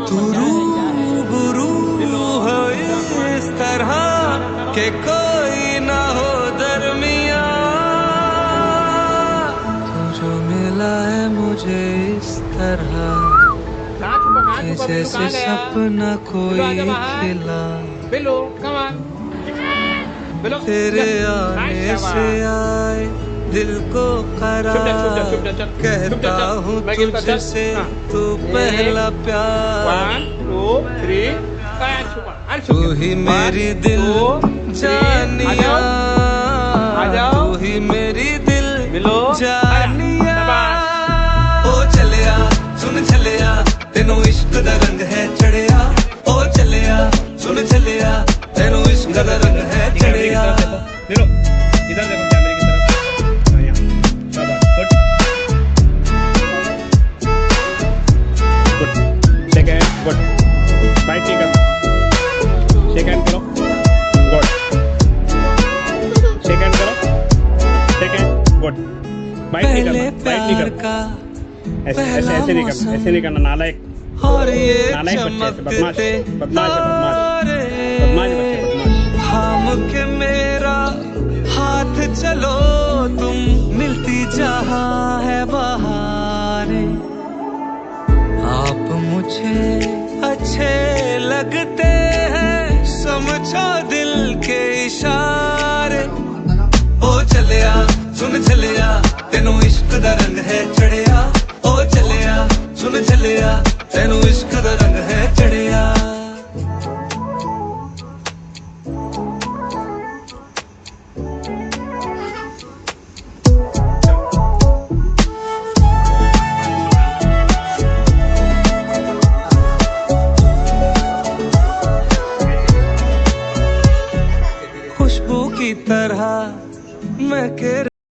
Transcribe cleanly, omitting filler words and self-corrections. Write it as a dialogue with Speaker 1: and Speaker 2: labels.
Speaker 1: तू रूबरू हो इस तरह के कोई ना हो दरमिया, जो मिला है मुझे इस तरह जैसे सपना कोई खिला। तेरे आने से आए दिल को करार, कहता हूँ तुझसे तू पहला प्यार।
Speaker 2: 1 2 3
Speaker 1: तू ही मेरी दिल जानिया, तू ही मेरी दिल जानिया। ओ चलिया सुन चलिया, तेनू इश्क दा रंग है चढ़िया। ओ चलिया सुन चलिया, तेनू इश्क दा रंग है चढ़िया।
Speaker 2: इधर देखो कैमरे की तरफ। सेकंड गुड, बाइट नहीं करना, सेकंड करो गुड, सेकंड करो, सेकंड गुड, बाइट नहीं करना, बाइट नहीं करना, ऐसे नहीं करना, ऐसे नहीं करना। नालायक
Speaker 1: और ये
Speaker 2: बदमाश बदमाश बदमाश बदमाश बच्चे बदमाश।
Speaker 1: थाम के मेरा हाथ चलो तुम, मिलती जहाँ है बहारें। आप मुझे अच्छे लगते हैं, समझो दिल के इशारे। ओ चलिया सुन चलिया, तेनू इश्क दा रंग है चढ़िया। ओ चलिया सुन चलिया, तेनू इश्क दा रंग है चढ़िया। खुशबू की तरह मैं के